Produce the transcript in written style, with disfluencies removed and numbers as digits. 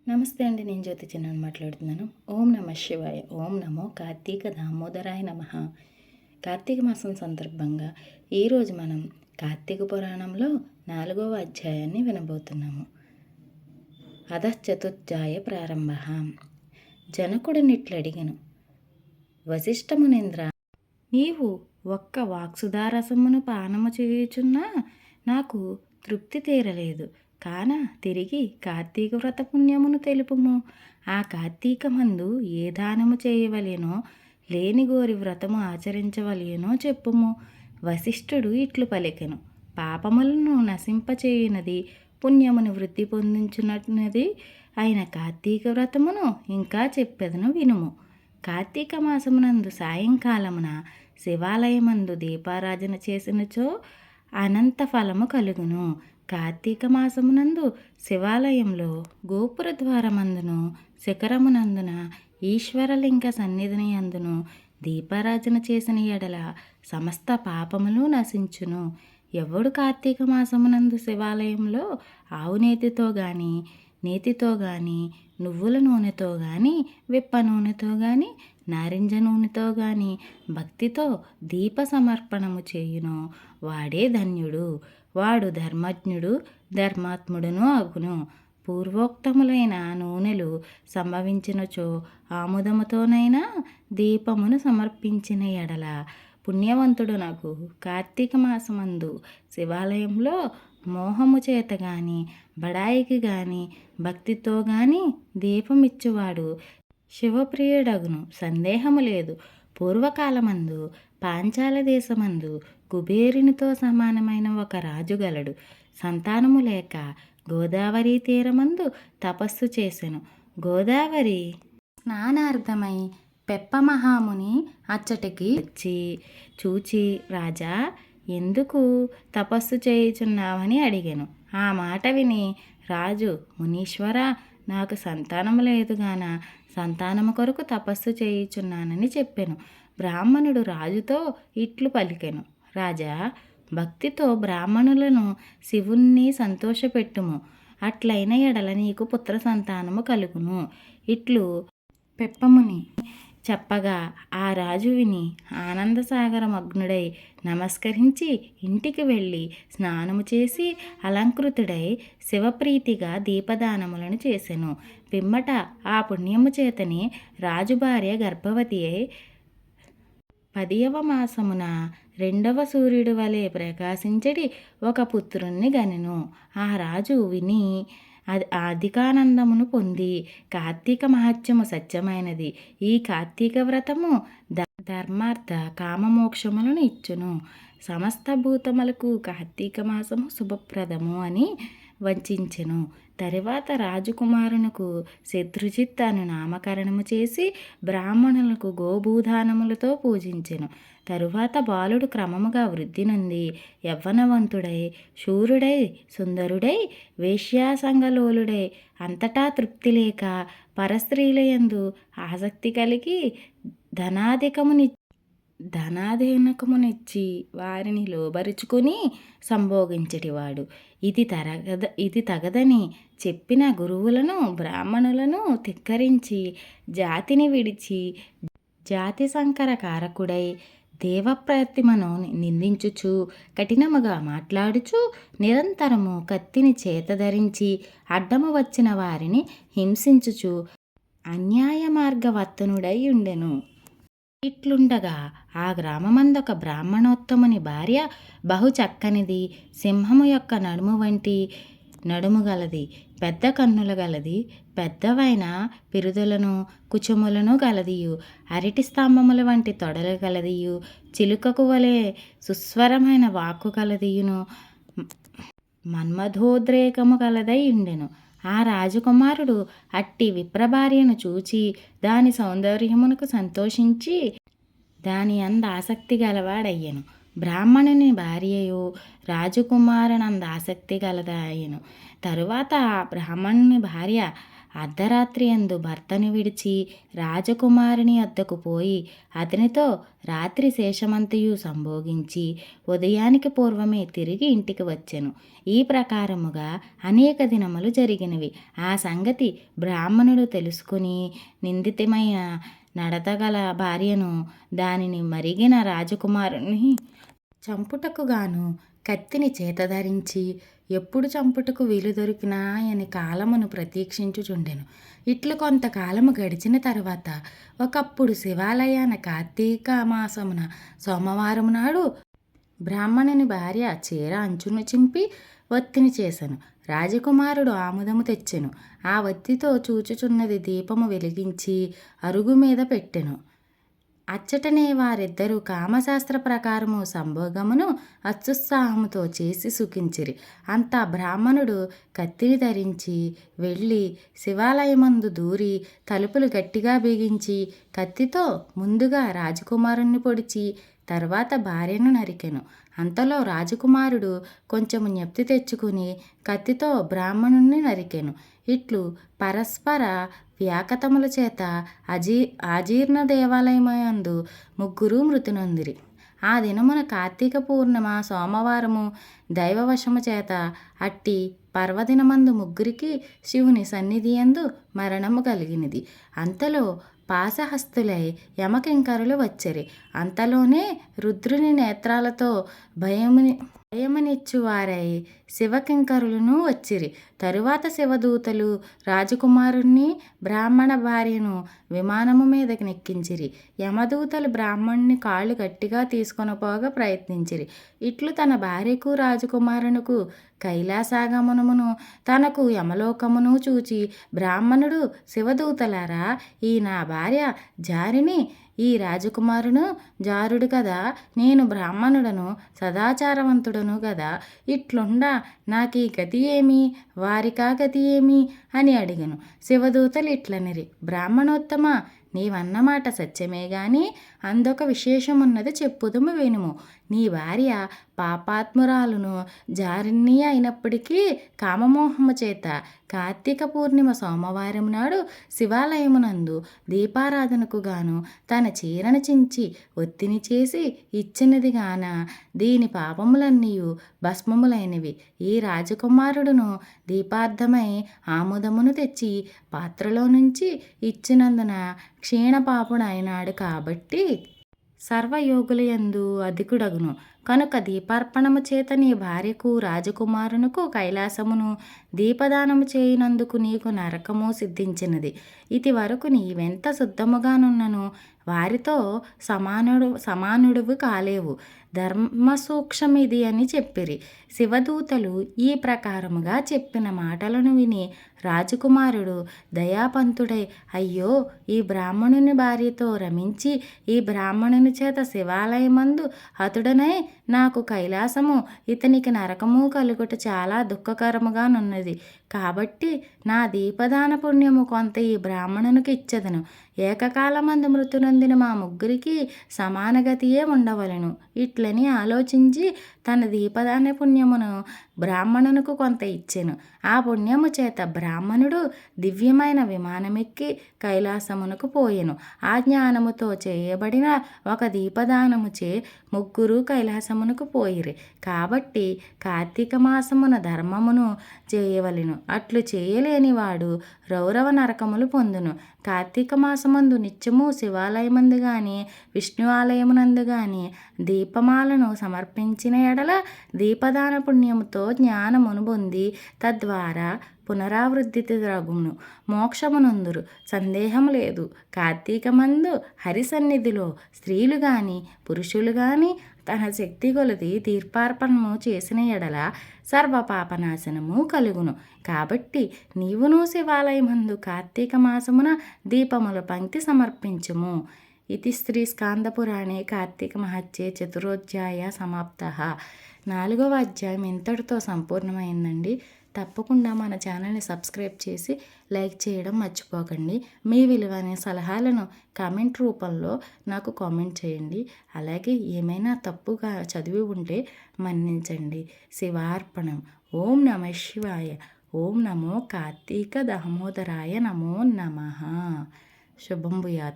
నమస్తే అండి. నేను జ్యోతి చిన్నాను మాట్లాడుతున్నాను. ఓం నమ శివాయ. ఓం నమో కార్తీక దామోదరాయ నమః. కార్తీక మాసం సందర్భంగా ఈరోజు మనం కార్తీక పురాణంలో 4వ అధ్యాయాన్ని వినబోతున్నాము. అధశ్చతుర్థాయ ప్రారంభ. జనకుడినిట్లడిగెను, వశిష్ఠమునింద్ర, నీవు ఒక్క వాక్సుధారసమును పానము చేయుచున్నా నాకు తృప్తి తీరలేదు. కాన తిరిగి కార్తీక వ్రత పుణ్యమును తెలుపుము. ఆ కార్తీకమందు ఏ దానము చేయవలెనో, లేని గోరి వ్రతము ఆచరించవలెనో చెప్పుము. వశిష్ఠుడు ఇట్లు పలికెను, పాపములను నశింపచేయునది, పుణ్యమును వృద్ధి పొందించునది అయిన కార్తీక వ్రతమును ఇంకా చెప్పెదను వినుము. కార్తీక మాసమునందు సాయంకాలమున శివాలయమందు దీపారాధన చేసినచో అనంత ఫలము కలుగును. కార్తీక మాసమునందు శివాలయంలో గోపుర ద్వారమందును శిఖరమునందున ఈశ్వరలింగ సన్నిధిని అందును దీపారాధన చేసిన ఎడల సమస్త పాపములు నశించును. ఎవడు కార్తీక మాసమునందు శివాలయంలో ఆవు నేతితో గాని, నేతితో గాని, నువ్వుల నూనెతో గాని, విప్ప నూనెతో గాని, నారింజ నూనెతో గాని భక్తితో దీప సమర్పణము చేయును వాడే ధన్యుడు. వాడు ధర్మజ్ఞుడు, ధర్మాత్ముడును అగును. పూర్వోక్తములైన నూనెలు సంభవించినచో ఆముదముతోనైనా దీపమును సమర్పించిన ఎడల పుణ్యవంతుడునగు. కార్తీక మాసమందు శివాలయంలో మోహము చేత గాని, బడాయికి గాని, భక్తితో గాని దీపమిచ్చువాడు శివప్రియుడగును, సందేహము లేదు. పూర్వకాలమందు పాంచాల దేశమందు కుబేరునితో సమానమైన ఒక రాజు గలడు. సంతానము లేక గోదావరి తీరమందు తపస్సు చేసెను. గోదావరి స్నానార్థమై పెప్పమహాముని అచ్చటికి వచ్చి చూచి, రాజా, ఎందుకు తపస్సు చేయుచున్నావని అడిగాను. ఆ మాట విని రాజు, మునీశ్వర, నాకు సంతానము లేదుగాన సంతానము కొరకు తపస్సు చేయుచున్నానని చెప్పెను. బ్రాహ్మణుడు రాజుతో ఇట్లు పలికెను, రాజా, భక్తితో బ్రాహ్మణులను శివుణ్ణి సంతోషపెట్టుము. అట్లైన ఎడల నీకు పుత్ర సంతానము కలుగును. ఇట్లు పెప్పముని చెప్పగా ఆ రాజు విని ఆనందసాగరమగ్నుడై నమస్కరించి ఇంటికి వెళ్ళి స్నానము చేసి అలంకృతుడై శివప్రీతిగా దీపదానములను చేసెను. పిమ్మట ఆ పుణ్యము చేతని రాజు భార్య గర్భవతి అయి 10వ మాసమున 2వ సూర్యుడి వలె ప్రకాశించడి ఒక పుత్రుణ్ణి గనెను. ఆ రాజు విని అధికానందమును పొంది, కార్తీక మహత్యము సత్యమైనది. ఈ కార్తీక వ్రతము ధర్మార్థ కామమోక్షములను ఇచ్చును. సమస్త భూతములకు కార్తీక మాసము శుభప్రదము అని వంచెను. తరువాత రాజకుమారునకు శత్రుజిత్ అను నామకరణము చేసి బ్రాహ్మణులకు గోభూదానములతో పూజించెను. తరువాత బాలుడు క్రమముగా వృద్ధి నొంది యవ్వనవంతుడై, శూరుడై, సుందరుడై, వేశ్యాసంగలోలుడై, అంతటా తృప్తి లేక పరస్త్రీలయందు ఆసక్తి కలిగి ధనాధీనకమునిచ్చి వారిని లోబరుచుకుని సంభోగించటివాడు. ఇది తగదని చెప్పిన గురువులను బ్రాహ్మణులను ధిక్కరించి జాతిని విడిచి జాతి సంకర కారకుడై దేవప్రతిమను నిందించుచు కఠినముగా మాట్లాడుచు నిరంతరము కత్తిని చేత ధరించి అడ్డము వచ్చిన వారిని హింసించుచు అన్యాయ మార్గవర్తనుడై ఉండెను. ఇట్లుండగా ఆ గ్రామమందొక బ్రాహ్మణోత్తముని భార్య బహు చక్కనిది, సింహము యొక్క నడుము వంటి నడుము గలది, పెద్ద కన్నుల గలది, పెద్దవైన పిరుదులను కుచుములను గలదియు, అరటి స్తంభముల వంటి తొడలు గలదియు, చిలుకకు వలె సుస్వరమైన వాక్కు గలదియును, మన్మథోద్రేకము గలదై ఉండెను. ఆ రాజకుమారుడు అట్టి విప్రభార్యను చూచి దాని సౌందర్యమునకు సంతోషించి దాని అంద ఆసక్తి గలవాడయ్యను. బ్రాహ్మణుని భార్యయు రాజకుమారునంద ఆసక్తి గలదయ్యను. తరువాత ఆ బ్రాహ్మణుని భార్య అర్ధరాత్రి యందు భర్తను విడిచి రాజకుమారుని వద్దకు పోయి అతనితో రాత్రి శేషమంతయు సంభోగించి ఉదయానికి పూర్వమే తిరిగి ఇంటికి వచ్చెను. ఈ ప్రకారముగా అనేక దినములు జరిగినవి. ఆ సంగతి బ్రాహ్మణుడు తెలుసుకుని నిందితమైన నడతగల భార్యను దానిని మరిగిన రాజకుమారుని చంపుటకు గాను కత్తిని చేతధరించి ఎప్పుడు చంపుటకు వీలు దొరికినా అని కాలమును ప్రతీక్షించుచుండెను. ఇట్లు కొంతకాలము గడిచిన తర్వాత ఒకప్పుడు శివాలయాన కార్తీక మాసమున సోమవారం నాడు బ్రాహ్మణుని భార్య చీర అంచును చింపి ఒత్తిని చేసెను. రాజకుమారుడు ఆముదము తెచ్చెను. ఆ ఒత్తితో చూచుచున్నది దీపము వెలిగించి అరుగు మీద పెట్టెను. అచ్చటనే వారిద్దరూ కామశాస్త్ర ప్రకారము సంభోగమును అత్యుత్సాహముతో చేసి సుఖించిరి. అంతా బ్రాహ్మణుడు కత్తిని ధరించి వెళ్ళి శివాలయమందు దూరి తలుపులు గట్టిగా బిగించి కత్తితో ముందుగా రాజకుమారుణ్ణి పొడిచి తర్వాత భార్యను నరికెను. అంతలో రాజకుమారుడు కొంచెము జ్ఞప్తి తెచ్చుకుని కత్తితో బ్రాహ్మణుణ్ణి నరికెను. ఇట్లు పరస్పర వ్యాకతముల చేత ఆజీర్ణ దేవాలయమందు ముగ్గురు మృతి నొందిరి. ఆ దినమున కార్తీక పూర్ణిమ సోమవారము దైవవశము చేత అట్టి పర్వదినమందు ముగ్గురికి శివుని సన్నిధియందు మరణము కలిగినది. అంతలో పాశహస్తులై యమకింకరులు వచ్చిరి. అంతలోనే రుద్రుని నేత్రాలతో భయమునిచ్చువారై శివకింకరులను వచ్చిరి. తరువాత శివదూతలు రాజకుమారుణ్ణి బ్రాహ్మణ భార్యను విమానము మీదకి నెక్కించిరి. యమదూతలు బ్రాహ్మణుని కాళ్ళు గట్టిగా తీసుకొనపోగా ప్రయత్నించిరి. ఇట్లు తన భార్యకు రాజకుమారునకు కైలాసాగమనమును తనకు యమలోకమును చూచి బ్రాహ్మణుడు శివదూతలారా, ఈ నా భార్య జారిని, ఈ రాజకుమారును జారుడు కదా, నేను బ్రాహ్మణుడను సదాచారవంతుడను కదా, ఇట్లుండా నాకీ గతి ఏమి, వారికా గతి ఏమి అని అడిగను. శివదూతలు ఇట్లనిరి, బ్రాహ్మణోత్తమ, నీవన్నమాట సత్యమే గాని అందొక విశేషమున్నది చెప్పుదుము వినుము. నీ భార్య పాపాత్మురాలును జారిణి అయినప్పటికీ కామమోహము చేత కార్తీక పూర్ణిమ సోమవారం నాడు శివాలయమునందు దీపారాధనకు గాను తన చీరను చించి ఒత్తిని చేసి ఇచ్చినది గాన దీని పాపములన్నీ భస్మములైనవి. ఈ రాజకుమారుడును దీపార్థమై ఆముదమును తెచ్చి పాత్రలో నుంచి ఇచ్చినందున క్షీణపాపుడైనాడు కాబట్టి సర్వయోగులయందు అధికుడగును. కనుక దీపార్పణము చేత నీ భార్యకు రాజకుమారునకు కైలాసమును దీపదానము చేయినందుకు నీకు నరకము సిద్ధించినది. ఇది వరకు నీవెంత శుద్ధముగానున్నను వారితో సమానుడువు కాలేవు. ధర్మసూక్ష్మమిది అని చెప్పిరి. శివదూతలు ఈ ప్రకారముగా చెప్పిన మాటలను విని రాజకుమారుడు దయాపంతుడై, అయ్యో, ఈ బ్రాహ్మణుని భార్యతో రమించి ఈ బ్రాహ్మణుని చేత శివాలయమందు హతుడనై నాకు కైలాసము ఇతనికి నరకము కలుగుట చాలా దుఃఖకరముగానున్నది. కాబట్టి నా దీపదాన పుణ్యము కొంత ఈ బ్రాహ్మణునికి ఇచ్చెదను. ఏకకాలమందు మృతి నొందిన మా ముగ్గురికి సమానగతియే ఉండవలను. ఇట్లని ఆలోచించి తన దీపదాన పుణ్యమును బ్రాహ్మణునకు కొంత ఇచ్చెను. ఆ పుణ్యము చేత బ్రాహ్మణుడు దివ్యమైన విమానమెక్కి కైలాసమునకు పోయెను. ఆ జ్ఞానముతో చేయబడిన ఒక దీపదానముచే ముగ్గురు కైలాసమునకు పోయిరి. కాబట్టి కార్తీక మాసమున ధర్మమును చేయవలెను. అట్లు చేయలేనివాడు రౌరవ నరకములు పొందును. కార్తీక మాసమందు నిత్యము శివాలయమందు గాని విష్ణు ఆలయమునందు గాని దీపమాలను సమర్పించిన ఎడల దీపదాన పుణ్యముతో జ్ఞానమును పొంది తద్వారా పునరావృత్తి రగును, మోక్షమునందురు. సందేహము లేదు. కార్తీకమందు హరి సన్నిధిలో స్త్రీలు గాని పురుషులు గాని తన శక్తి కొలది దీపార్పణము చేసిన ఎడల సర్వపాపనాశనము కలుగును. కాబట్టి నీవును శివాలయమందు కార్తీక మాసమున దీపముల పంక్తి సమర్పించుము. ఇది శ్రీ స్కాందపురాణే కార్తీక మహత్యే చతురోధ్యాయ సమాప్త. 4వ అధ్యాయం ఇంతటితో సంపూర్ణమైందండి. తప్పకుండా మన ఛానల్ని సబ్స్క్రైబ్ చేసి లైక్ చేయడం మర్చిపోకండి. మీ విలువైన సలహాలను కామెంట్ రూపంలో నాకు కామెంట్ చేయండి. అలాగే ఏమైనా తప్పుగా చదివి ఉంటే మన్నించండి. శివార్పణం. ఓం నమః శివాయ. ఓం నమో కార్తీక దామోదరాయ నమో నమః. శుభం భూయాత్.